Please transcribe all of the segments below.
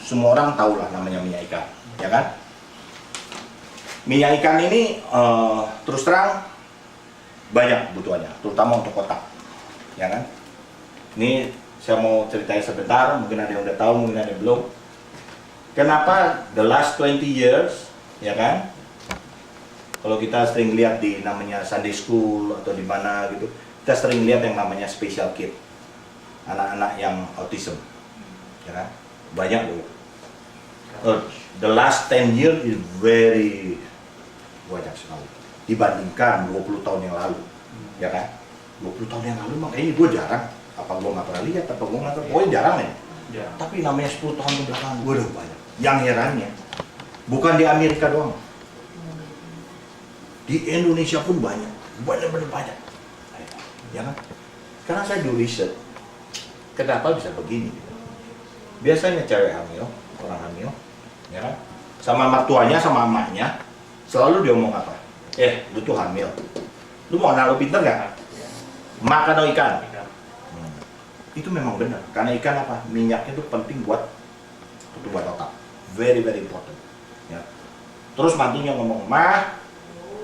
semua orang tahu lah namanya minyak ikan, ya kan? Minyak ikan ini terus terang banyak kebutuhannya, terutama untuk otak, ya kan? Ini saya mau ceritain sebentar, mungkin ada yang udah tahu, mungkin ada yang belum. Kenapa the last 20 years, ya kan? Kalau kita sering lihat di namanya Sunday School atau di mana gitu, kita sering lihat yang namanya special kid, anak-anak yang autism, ya kan? Banyak loh. The last 10 years is very banyak sekali dibandingkan 20 tahun yang lalu, ya kan? 20 tahun yang lalu makanya gue jarang, apa gue nggak pernah lihat, apa gue nggak tahu, pokoknya jarang ya. Tapi namanya 10 tahun ke belakang gue udah banyak. Yang herannya bukan di Amerika doang, di Indonesia pun banyak, benar-benar banyak, ya kan? Karena saya do riset, kenapa bisa begini? Biasanya cewek hamil, orang hamil, ya kan? Sama mertuanya, sama emaknya, selalu dia ngomong apa? Lu tuh hamil, lu mau anak lu pinter nggak? Makan ikan. Itu memang benar, karena ikan apa? Minyaknya itu penting buat pertumbuhan otak, very very important. Ya. Terus mantunya ngomong, mah,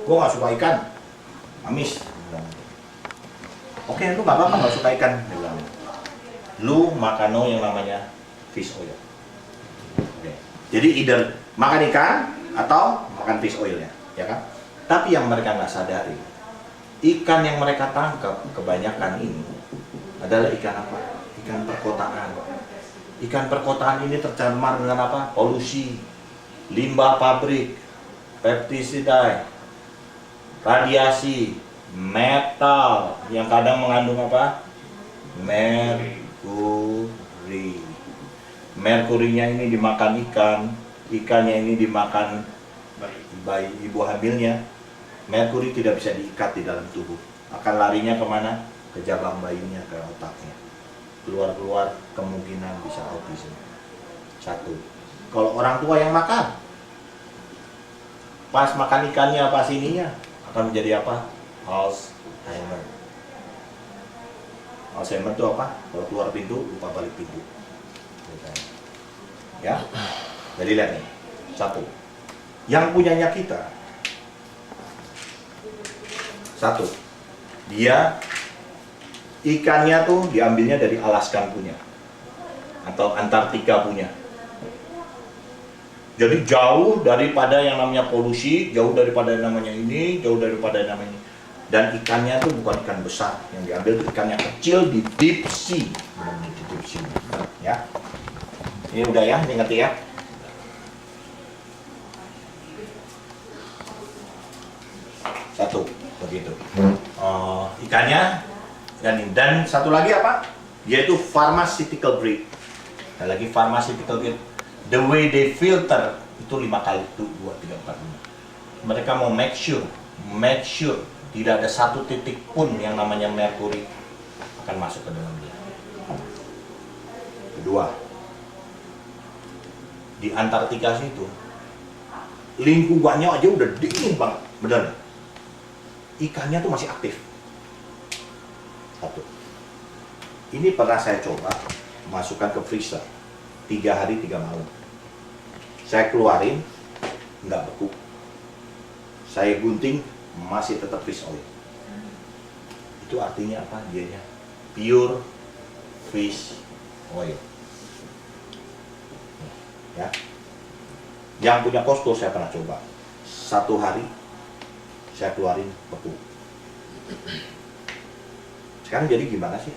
gua nggak suka ikan, amis. Oke, lu nggak apa-apa nggak suka ikan, dia bilang. Lu makan yang namanya fish oil. Oke. Jadi either makan ikan atau makan fish oilnya, ya kan? Tapi yang mereka nggak sadari, ikan yang mereka tangkap kebanyakan ini adalah ikan apa? Ikan perkotaan. Ikan perkotaan ini tercemar dengan apa? Polusi, limbah pabrik, pestisida, radiasi, metal yang kadang mengandung apa? Merkuri. Merkurinya ini dimakan ikan, ikannya ini dimakan bayi ibu hamilnya. Merkuri tidak bisa diikat di dalam tubuh, akan larinya kemana? Ke jabang bayinya, ke otaknya. Keluar-keluar kemungkinan bisa autism. Satu, kalau orang tua yang makan, pas makan ikannya pas ininya akan menjadi apa? Alzheimer. Alzheimer itu apa? Kalau keluar pintu lupa balik pintu. Ya, jadi lihat nih. Satu, yang punyanya kita. Satu, dia ikannya tuh diambilnya dari Alaska punya atau Antartika punya. Jadi jauh daripada yang namanya polusi, jauh daripada yang namanya ini, jauh daripada yang namanya ini. Dan ikannya tuh bukan ikan besar, yang diambil tuh ikan yang kecil di deep sea. Di deep sea, ya. Ini udah ya, ini ngerti ya. Satu, begitu. Ikannya dan satu lagi apa? Yaitu pharmaceutical grade. Ada lagi pharmaceutical grade. The way they filter itu 5 kali, itu 2, 3, 4, 5. Mereka mau make sure tidak ada satu titik pun yang namanya merkuri akan masuk ke dalam dia. Kedua, di Antartika situ lingkungannya aja udah dingin banget, bener. Ikannya tuh masih aktif. Satu. Ini pernah saya coba masukkan ke freezer 3 hari 3 malam. Saya keluarin, nggak beku. Saya gunting, masih tetap fish oil. Itu artinya apa? Dianya pure fish oil. Ya. Yang punya Costco saya pernah coba. 1 hari saya keluarin beku. Sekarang jadi gimana sih?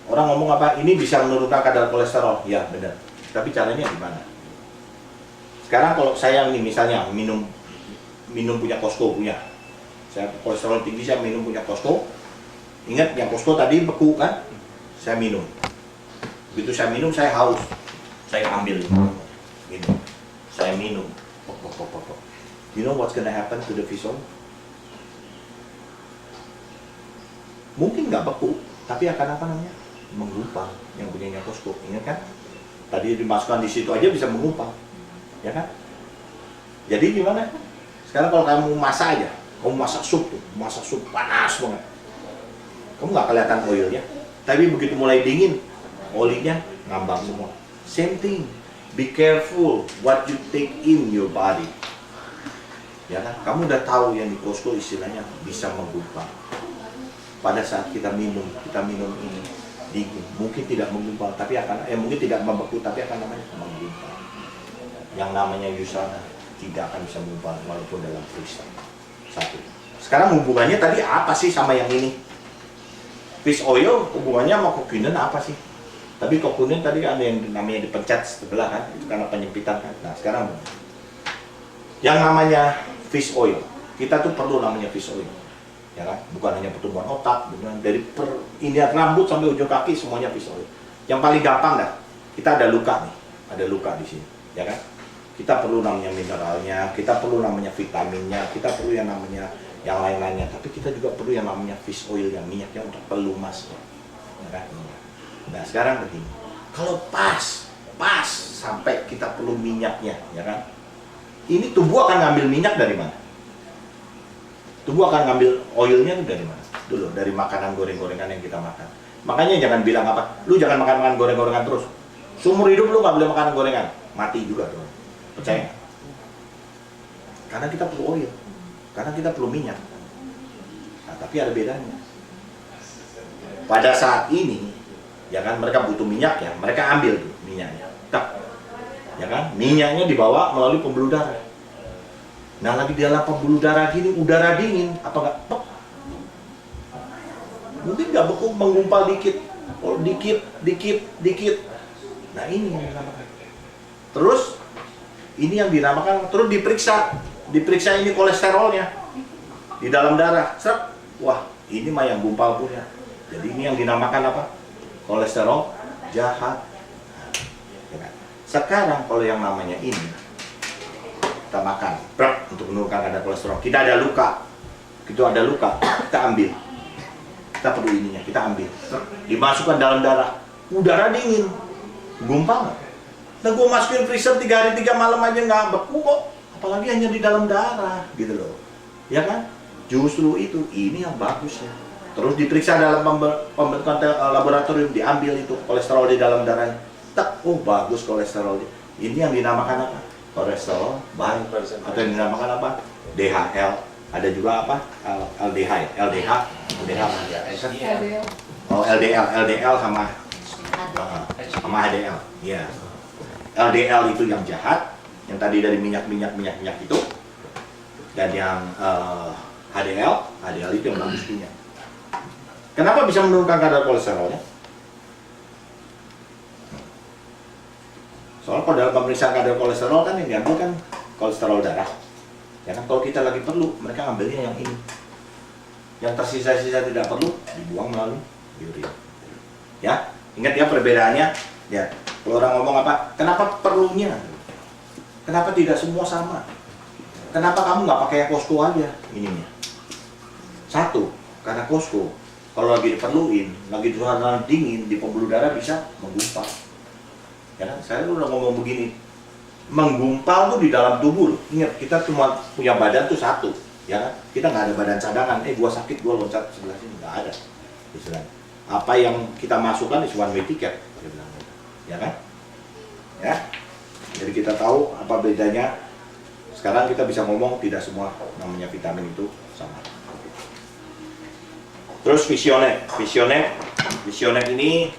Orang ngomong apa? Ini bisa menurunkan kadar kolesterol. Ya benar. Tapi caranya gimana? Sekarang kalau saya nih misalnya minum punya Costco punya. Saya kolesterol tinggi, saya minum punya Costco. Ingat yang Costco tadi beku kan? Saya minum. Begitu saya minum saya haus. Saya ambil minum. Saya minum. You know what's gonna happen to the fish oil? Mungkin nggak beku, tapi akan apa namanya? Menggumpal. Yang punyanya Costco, ingat kan? Tadi dimasukkan di situ aja bisa menggumpal, ya kan? Jadi gimana? Sekarang kalau kamu masak aja, kamu masak sup panas banget, kamu nggak kelihatan oilnya. Tapi begitu mulai dingin, olinya ngambang semua. Same thing. Be careful what you take in your body. Ya kan? Kamu udah tahu yang di Costco istilahnya bisa menggumpal. Pada saat kita minum ini dingin, mungkin tidak menggumpal, tapi akan mungkin tidak membeku, tapi akan namanya menggumpal. Yang namanya USANA tidak akan bisa menggumpal walaupun dalam freezer. Satu. Sekarang hubungannya tadi apa sih sama yang ini? Fish oil hubungannya sama kokunen apa sih? Tapi kokunen tadi ada yang namanya dipencet sebelah kan, itu karena penyempitan kan. Nah sekarang yang namanya fish oil, kita tuh perlu namanya fish oil, ya kan? Bukan hanya pertumbuhan otak, bukan dari inian rambut sampai ujung kaki semuanya fish oil. Yang paling gampang dah, kita ada luka nih, ada luka di sini, ya kan? Kita perlu namanya mineralnya, kita perlu namanya vitaminnya, kita perlu yang namanya yang lain-lainnya. Tapi kita juga perlu yang namanya fish oil, yang minyaknya untuk pelumasnya, ya kan? Nah sekarang begini, kalau pas sampai kita perlu minyaknya, ya kan? Ini tubuh akan ngambil minyak dari mana? Tubuh akan ngambil oilnya dari mana? Dulu dari makanan goreng-gorengan yang kita makan. Makanya jangan bilang apa, lu jangan makan goreng-gorengan terus. Seumur hidup lu nggak boleh makan gorengan, mati juga tuh. Percaya? Karena kita perlu oil, karena kita perlu minyak. Nah, tapi ada bedanya. Pada saat ini, ya kan mereka butuh minyak ya, mereka ambil tuh minyaknya, ya kan, minyaknya dibawa melalui pembuluh darah. Nah lagi di dalam pembuluh darah gini, udara dingin, apa nggak? Mungkin nggak beku, menggumpal dikit, oh dikit. Nah ini yang dinamakan. Terus ini yang dinamakan, terus diperiksa ini kolesterolnya di dalam darah, seret, wah ini mah yang gumpal punya. Jadi ini yang dinamakan apa? Kolesterol jahat. Sekarang kalau yang namanya ini kita makan untuk menurunkan kadar kolesterol, kita ada luka, kita ambil, kita perlu ininya, kita ambil, dimasukkan dalam darah, udara dingin, gumpal. Nah gue masukin freezer 3 hari 3 malam aja nggak beku kok, apalagi hanya di dalam darah gitu loh, ya kan? Justru itu ini yang bagus ya. Terus diperiksa dalam pembentukan laboratorium, diambil itu kolesterol di dalam darahnya. Oh bagus kolesterol. Ini yang dinamakan apa? Kolesterol baik. Atau yang dinamakan apa? DHL. Ada juga apa? LDH. Oh LDL sama HDL. Iya. LDL itu yang jahat, yang tadi dari minyak itu. Dan yang HDL itu yang bagus minyak. Kenapa bisa menurunkan kadar kolesterolnya? Soalnya kalau dalam pemeriksaan kadar kolesterol kan yang diambil kan kolesterol darah. Ya kan kalau kita lagi perlu, mereka ngambilnya yang ini. Yang tersisa-sisa tidak perlu dibuang melalui urin. Ya, ingat ya perbedaannya. Ya, kalau orang ngomong apa? Kenapa perlunya? Kenapa tidak semua sama? Kenapa kamu nggak pakai Costco aja ininya? Satu, karena Costco kalau lagi diperluin, lagi di suasana dingin, di pembuluh darah bisa menggumpal. Ya kan? Saya udah ngomong begini, menggumpal tuh di dalam tubuh. Ingat, kita cuma punya badan tuh satu, ya kan? Kita nggak ada badan cadangan. Gua sakit, gua loncat sebelah sini, nggak ada. Istilahnya. Apa yang kita masukkan is one way ticket, dia bilang, ya kan? Ya. Jadi kita tahu apa bedanya. Sekarang kita bisa ngomong tidak semua namanya vitamin itu sama. Terus visionet ini